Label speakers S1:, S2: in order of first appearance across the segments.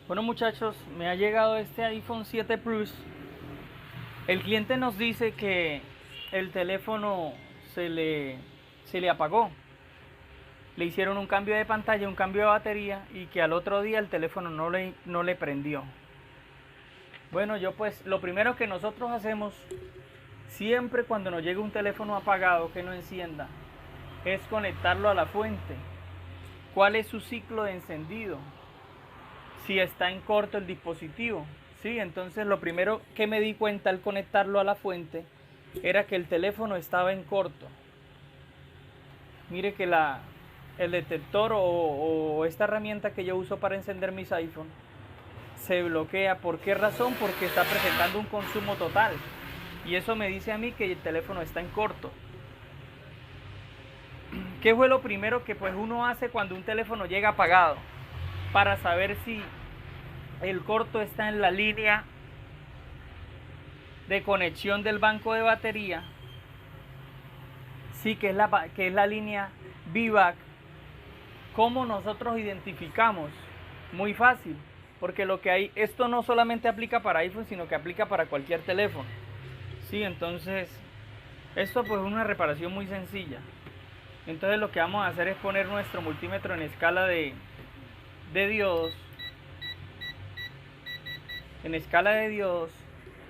S1: Bueno muchachos, me ha llegado este iPhone 7 Plus. El cliente nos dice que el teléfono se le apagó. Le hicieron un cambio de pantalla, un cambio de batería y que al otro día el teléfono no le prendió. Bueno, yo pues lo primero que nosotros hacemos siempre cuando nos llega un teléfono apagado que no encienda es conectarlo a la fuente. ¿Cuál es su ciclo de encendido? Si está en corto el dispositivo. Sí, entonces lo primero que me di cuenta al conectarlo a la fuente era que el teléfono estaba en corto. Mire que el detector o esta herramienta que yo uso para encender mis iPhone se bloquea. ¿Por qué razón? Porque está presentando un consumo total. Y eso me dice a mí que el teléfono está en corto. ¿Qué fue lo primero que pues uno hace cuando un teléfono llega apagado? Para saber si el corto está en la línea de conexión del banco de batería. Sí, que es la línea VBAC. ¿Cómo nosotros identificamos? Muy fácil, porque esto no solamente aplica para iPhone, sino que aplica para cualquier teléfono. Sí, entonces esto pues es una reparación muy sencilla. Entonces lo que vamos a hacer es poner nuestro multímetro en escala de diodos. En escala de diodos.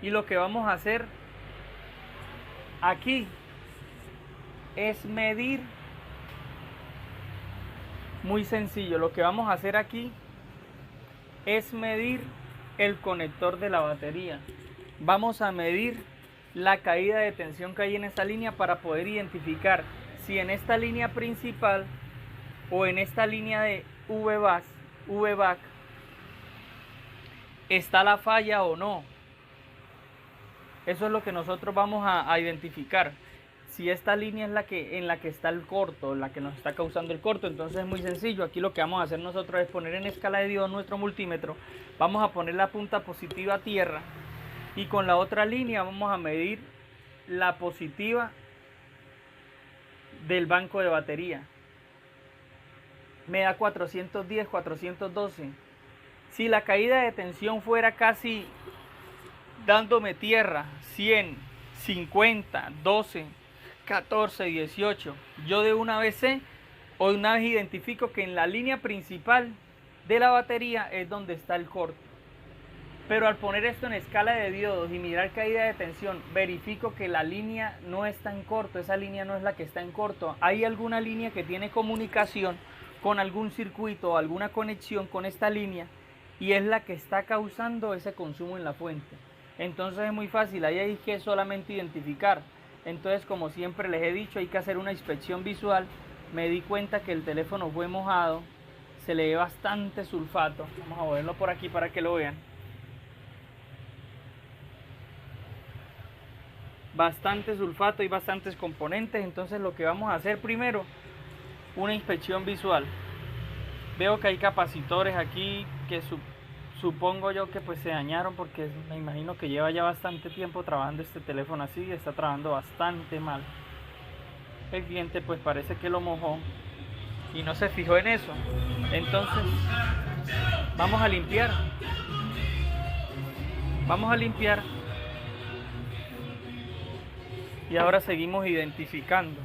S1: Y lo que vamos a hacer aquí es medir. Muy sencillo, lo que vamos a hacer aquí es medir el conector de la batería. Vamos a medir la caída de tensión que hay en esta línea para poder identificar si en esta línea principal o en esta línea de VBAC está la falla o no. Eso es lo que nosotros vamos a identificar. Si esta línea es en la que está el corto, la que nos está causando el corto, entonces es muy sencillo. Aquí lo que vamos a hacer nosotros es poner en escala de diodos nuestro multímetro. Vamos a poner la punta positiva a tierra y con la otra línea vamos a medir la positiva del banco de batería. Me da 410, 412. Si la caída de tensión fuera casi dándome tierra, 100, 50, 12, 14, 18, yo de una vez sé o de una vez identifico que en la línea principal de la batería es donde está el corto. Pero al poner esto en escala de diodos y mirar caída de tensión, verifico que la línea no está en corto, esa línea no es la que está en corto. Hay alguna línea que tiene comunicación con algún circuito o alguna conexión con esta línea y es la que está causando ese consumo en la fuente. Entonces es muy fácil, ahí hay que solamente identificar. Entonces, como siempre les he dicho, hay que hacer una inspección visual. Me di cuenta que el teléfono fue mojado, se le ve bastante sulfato. Vamos a moverlo por aquí para que lo vean. Bastante sulfato y bastantes componentes. Entonces lo que vamos a hacer primero, una inspección visual. Veo que hay capacitores aquí que supongo yo que pues se dañaron porque me imagino que lleva ya bastante tiempo trabajando este teléfono así y está trabajando bastante mal. El cliente pues parece que lo mojó y no se fijó en eso. Entonces vamos a limpiar. Vamos a limpiar. Y ahora seguimos identificando.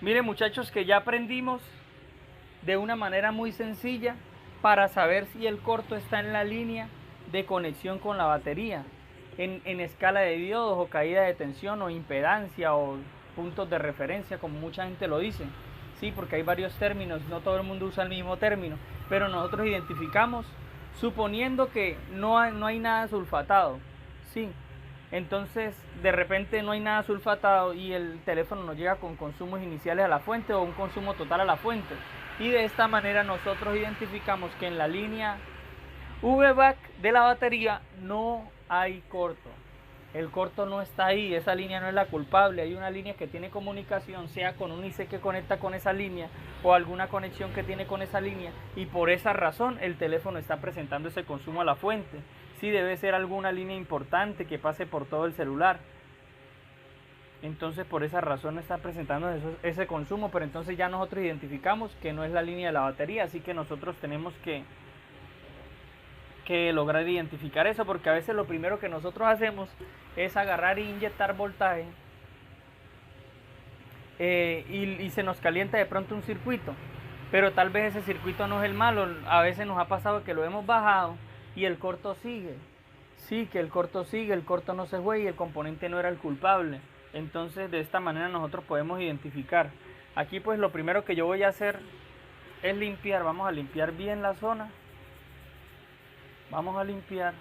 S1: Miren muchachos que ya aprendimos de una manera muy sencilla para saber si el corto está en la línea de conexión con la batería, en escala de diodos o caída de tensión o impedancia o puntos de referencia como mucha gente lo dice. Sí, porque hay varios términos, no todo el mundo usa el mismo término, pero nosotros identificamos suponiendo que no hay nada sulfatado. Sí. Entonces de repente no hay nada sulfatado y el teléfono nos llega con consumos iniciales a la fuente o un consumo total a la fuente, y de esta manera nosotros identificamos que en la línea VBAC de la batería no hay corto. El corto no está ahí, esa línea no es la culpable. Hay una línea que tiene comunicación, sea con un IC que conecta con esa línea o alguna conexión que tiene con esa línea, y por esa razón el teléfono está presentando ese consumo a la fuente. Sí, debe ser alguna línea importante que pase por todo el celular. Entonces por esa razón está presentando ese consumo, pero entonces ya nosotros identificamos que no es la línea de la batería, así que nosotros tenemos que lograr identificar eso, porque a veces lo primero que nosotros hacemos es agarrar e inyectar voltaje y se nos calienta de pronto un circuito, pero tal vez ese circuito no es el malo. A veces nos ha pasado que lo hemos bajado y el corto sigue. Sí, que el corto sigue, el corto no se fue y el componente no era el culpable. Entonces de esta manera nosotros podemos identificar. Aquí pues lo primero que yo voy a hacer es limpiar. Vamos a limpiar bien la zona. Vamos a limpiar.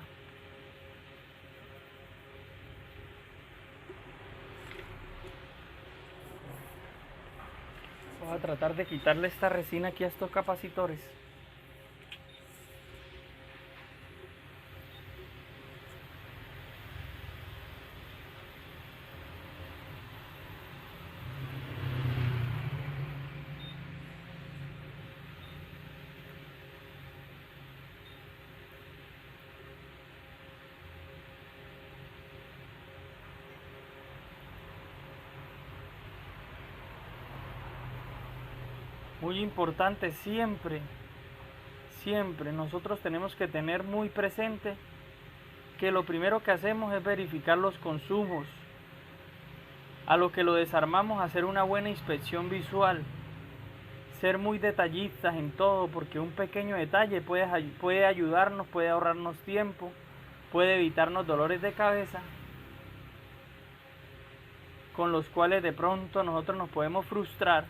S1: Vamos a tratar de quitarle esta resina aquí a estos capacitores. Muy importante, siempre nosotros tenemos que tener muy presente que lo primero que hacemos es verificar los consumos. A lo que lo desarmamos, hacer una buena inspección visual, ser muy detallistas en todo, porque un pequeño detalle puede ayudarnos, puede ahorrarnos tiempo, puede evitarnos dolores de cabeza, con los cuales de pronto nosotros nos podemos frustrar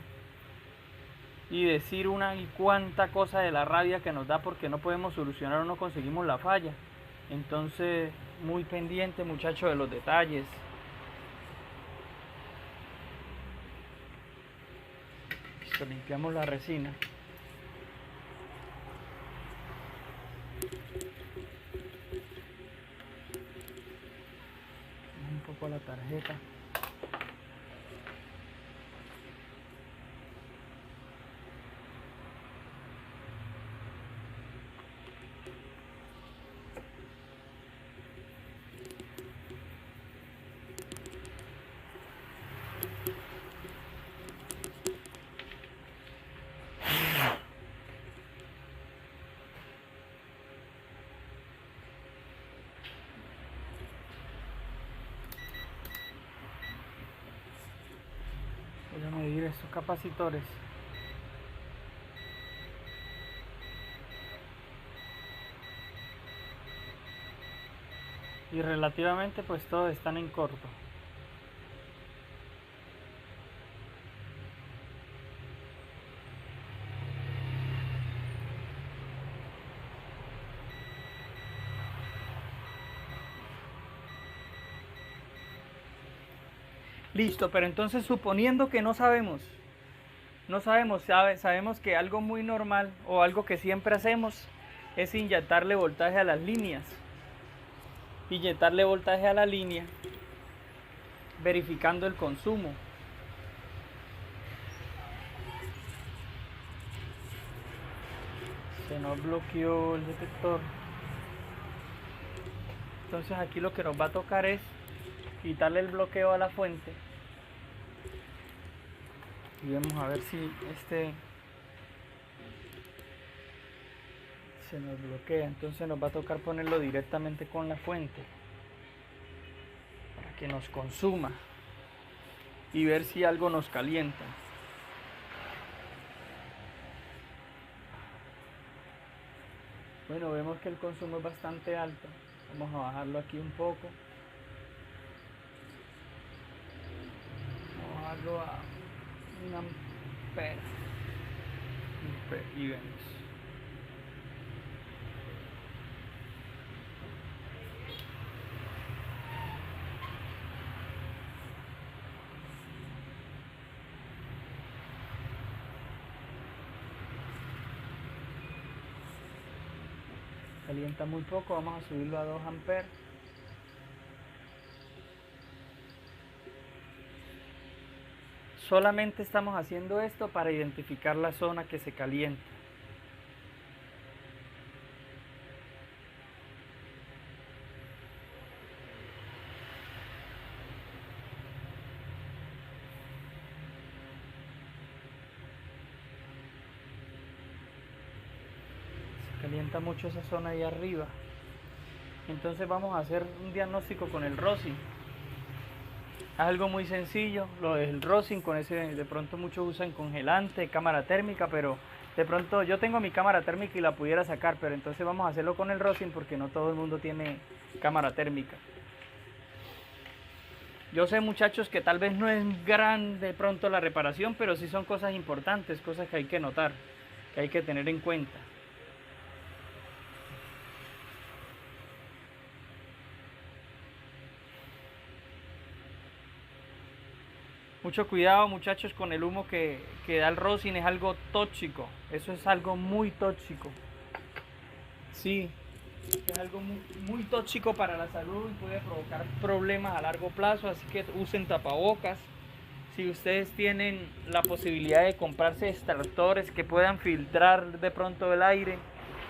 S1: y decir una y cuanta cosa de la rabia que nos da porque no podemos solucionar o no conseguimos la falla. Entonces, muy pendiente, muchachos, de los detalles. Listo, limpiamos la resina. Un poco la tarjeta. Voy a medir estos capacitores. Y relativamente pues todos están en corto. Listo, pero entonces suponiendo que no sabemos, sabemos que algo muy normal o algo que siempre hacemos es inyectarle voltaje a las líneas. Inyectarle voltaje a la línea, verificando el consumo. Se nos bloqueó el detector. Entonces aquí lo que nos va a tocar es quitarle el bloqueo a la fuente. Y vamos a ver si se nos bloquea. Entonces nos va a tocar ponerlo directamente con la fuente para que nos consuma y ver si algo nos calienta. Bueno, vemos que el consumo es bastante alto. Vamos a bajarlo aquí un poco. Vamos a bajarlo a 1 ampere. Y vemos. Calienta muy poco, vamos a subirlo a 2 amperes. Solamente estamos haciendo esto para identificar la zona que se calienta. calienta mucho esa zona ahí arriba. Entonces vamos a hacer un diagnóstico con el rosin. Es algo muy sencillo, lo del rosin, con ese de pronto muchos usan congelante, cámara térmica, pero de pronto yo tengo mi cámara térmica y la pudiera sacar, pero entonces vamos a hacerlo con el rosin porque no todo el mundo tiene cámara térmica. Yo sé, muchachos, que tal vez no es gran de pronto la reparación, pero sí son cosas importantes, cosas que hay que notar, que hay que tener en cuenta. Mucho cuidado, muchachos, con el humo que da el rosin, es algo tóxico. Eso es algo muy tóxico. Sí, es algo muy tóxico para la salud y puede provocar problemas a largo plazo, así que usen tapabocas. Si ustedes tienen la posibilidad de comprarse extractores que puedan filtrar de pronto el aire,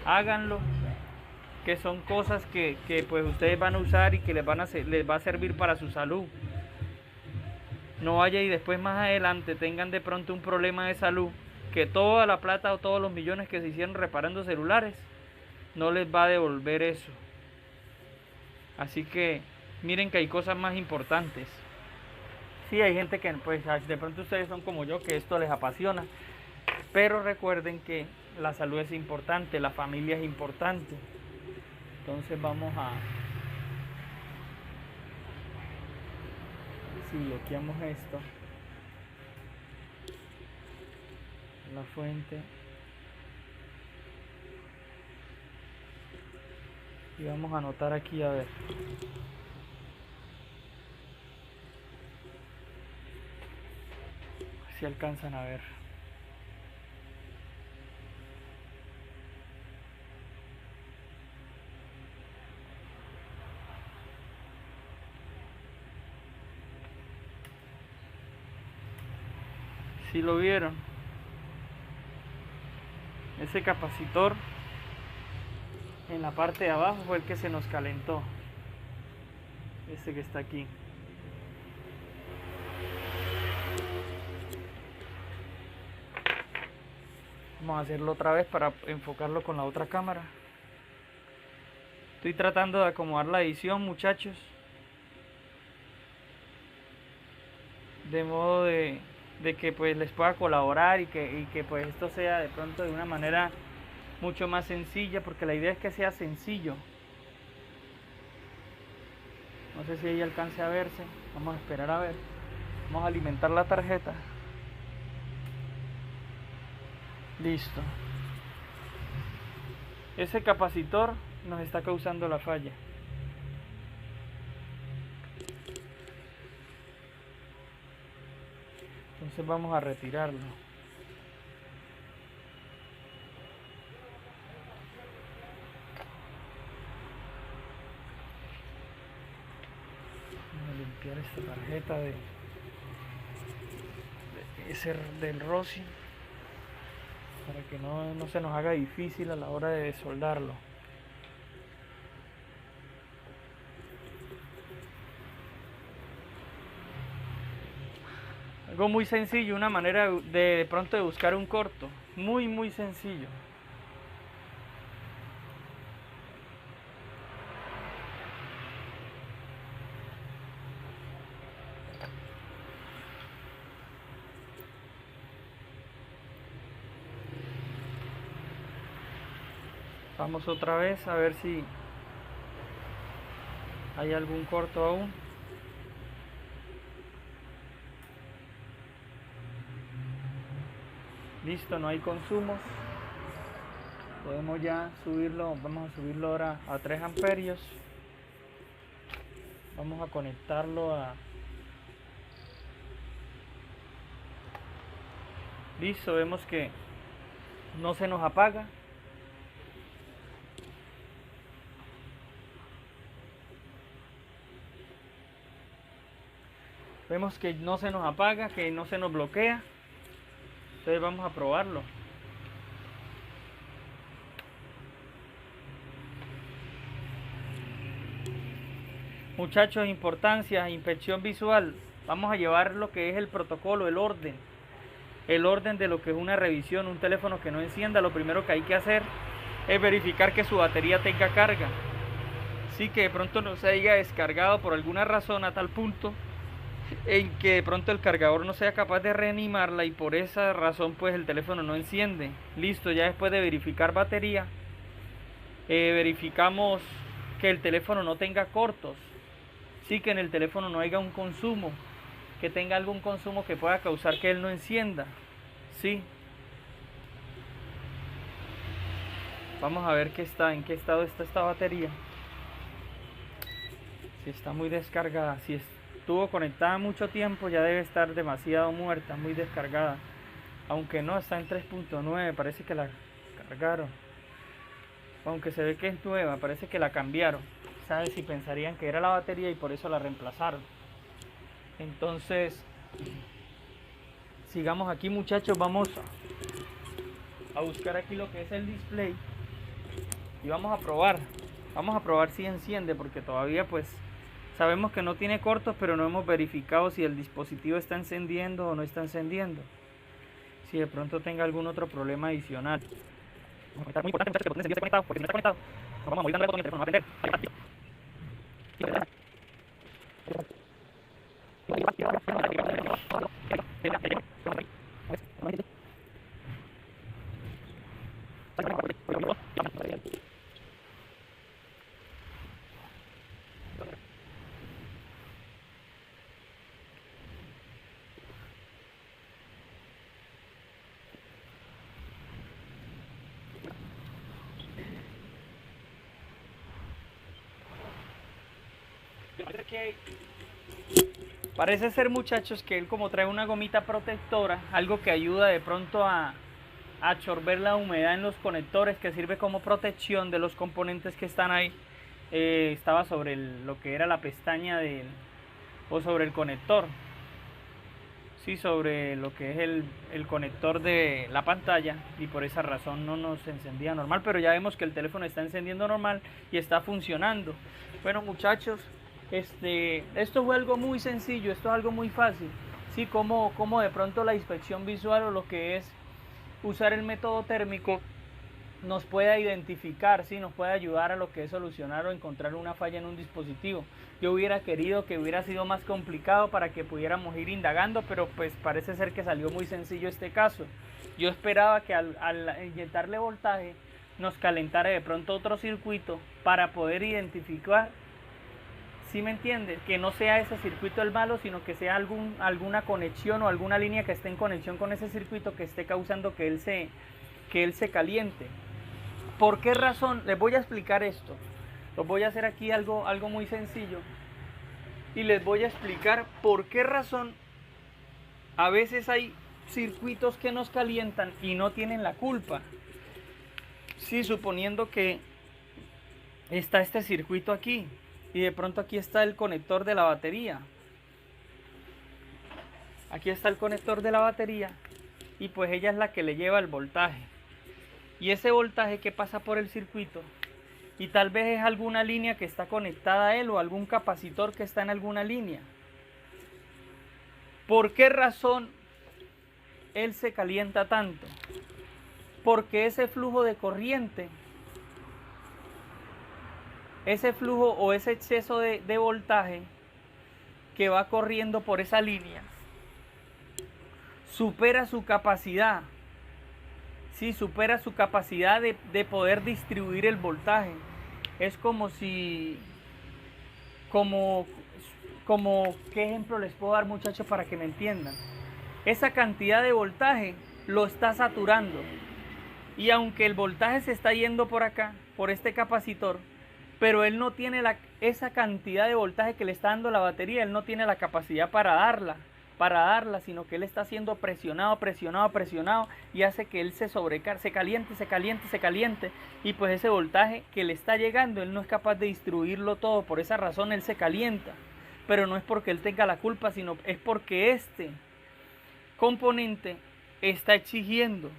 S1: háganlo, que son cosas que pues ustedes van a usar y que les va a servir para su salud. No vaya y después más adelante tengan de pronto un problema de salud, que toda la plata o todos los millones que se hicieron reparando celulares no les va a devolver eso. Así que miren que hay cosas más importantes. Sí, hay gente que pues de pronto ustedes son como yo, que esto les apasiona, pero recuerden que la salud es importante, la familia es importante. Entonces vamos a... Si bloqueamos esto, la fuente, y vamos a anotar aquí, a ver, si alcanzan a ver. Si lo vieron, ese capacitor en la parte de abajo fue el que se nos calentó, este que está aquí. Vamos a hacerlo otra vez para enfocarlo con la otra cámara. Estoy tratando de acomodar la edición, muchachos, de modo de que pues les pueda colaborar y que pues esto sea de pronto de una manera mucho más sencilla, porque la idea es que sea sencillo. No sé si ahí alcance a verse. Vamos a esperar a ver. Vamos a alimentar la tarjeta. Listo. Ese capacitor nos está causando la falla. Entonces vamos a retirarlo. Vamos a limpiar esta tarjeta del rosin, para que no se nos haga difícil a la hora de soldarlo. Algo muy sencillo, una manera de pronto de buscar un corto, muy sencillo. Vamos otra vez a ver si hay algún corto aún. Listo, no hay consumos. Podemos ya subirlo, vamos a subirlo ahora a 3 amperios. Vamos a conectarlo a... Listo, vemos que no se nos apaga. Vemos que no se nos apaga, que no se nos bloquea. Entonces vamos a probarlo. Muchachos, importancia, inspección visual. Vamos a llevar lo que es el protocolo, el orden de lo que es una revisión. Un teléfono que no encienda, lo primero que hay que hacer es verificar que su batería tenga carga. Sí, que de pronto no se haya descargado por alguna razón a tal punto en que de pronto el cargador no sea capaz de reanimarla y por esa razón pues el teléfono no enciende. Listo, ya después de verificar batería, verificamos que el teléfono no tenga cortos. Sí, que en el teléfono no haya un consumo, que tenga algún consumo que pueda causar que él no encienda. Sí. Vamos a ver en qué estado está esta batería. Si está muy descargada, si estuvo conectada mucho tiempo, ya debe estar demasiado muerta, muy descargada. Aunque no, está en 3.9, parece que la cargaron. Aunque se ve que es nueva, parece que la cambiaron. ¿Sabes? Si pensarían que era la batería y por eso la reemplazaron. Entonces, sigamos aquí, muchachos. Vamos a buscar aquí lo que es el display y vamos a probar. Vamos a probar si enciende, porque todavía pues sabemos que no tiene cortos, pero no hemos verificado si el dispositivo está encendiendo o no está encendiendo. Si de pronto tenga algún otro problema adicional. Muy importante, muchachos, que el botón de encendido esté conectado, porque si no está conectado, nos vamos a mover dando el botón y el teléfono no va a prender. Parece ser, muchachos, que él como trae una gomita protectora, algo que ayuda de pronto a absorber la humedad en los conectores, que sirve como protección de los componentes que están ahí. Estaba sobre lo que era la pestaña o sobre el conector. Sí, sobre lo que es el conector de la pantalla, y por esa razón no nos encendía normal, pero ya vemos que el teléfono está encendiendo normal y está funcionando. Bueno, muchachos, esto fue algo muy sencillo, esto es algo muy fácil. Sí, como de pronto la inspección visual o lo que es usar el método térmico nos pueda identificar, ¿sí? Nos puede ayudar a lo que es solucionar o encontrar una falla en un dispositivo. Yo hubiera querido que hubiera sido más complicado para que pudiéramos ir indagando, pero pues parece ser que salió muy sencillo este caso. Yo esperaba que al inyectarle voltaje nos calentara de pronto otro circuito para poder identificar, ¿sí me entiendes? Que no sea ese circuito el malo, sino que sea alguna conexión o alguna línea que esté en conexión con ese circuito que esté causando que él se caliente. ¿Por qué razón? Les voy a explicar esto. Los voy a hacer aquí algo muy sencillo. Y les voy a explicar por qué razón a veces hay circuitos que nos calientan y no tienen la culpa. Sí, suponiendo que está este circuito aquí y de pronto aquí está el conector de la batería. Aquí está el conector de la batería y pues ella es la que le lleva el voltaje. Y ese voltaje que pasa por el circuito, y tal vez es alguna línea que está conectada a él o algún capacitor que está en alguna línea. ¿Por qué razón él se calienta tanto? Porque ese flujo de corriente, ese flujo o ese exceso de voltaje que va corriendo por esa línea supera su capacidad. Sí, supera su capacidad de poder distribuir el voltaje. Es como si, ¿qué ejemplo les puedo dar, muchachos, para que me entiendan? Esa cantidad de voltaje lo está saturando. Y aunque el voltaje se está yendo por acá, por este capacitor, pero él no tiene esa cantidad de voltaje que le está dando la batería, él no tiene la capacidad para darla, sino que él está siendo presionado y hace que él se caliente, y pues ese voltaje que le está llegando, él no es capaz de distribuirlo todo, por esa razón él se calienta, pero no es porque él tenga la culpa, sino es porque este componente está exigiendo,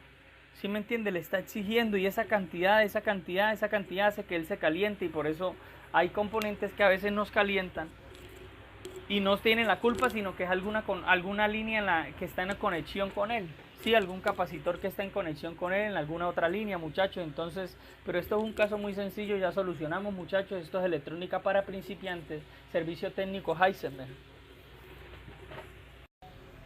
S1: ¿sí me entiende? Le está exigiendo, y esa cantidad hace que él se caliente, y por eso hay componentes que a veces nos calientan y no tienen la culpa, sino que es alguna línea que está en conexión con él. Sí, algún capacitor que está en conexión con él en alguna otra línea, muchachos. Entonces, pero esto es un caso muy sencillo, ya solucionamos, muchachos. Esto es electrónica para principiantes, servicio técnico Heisenberg.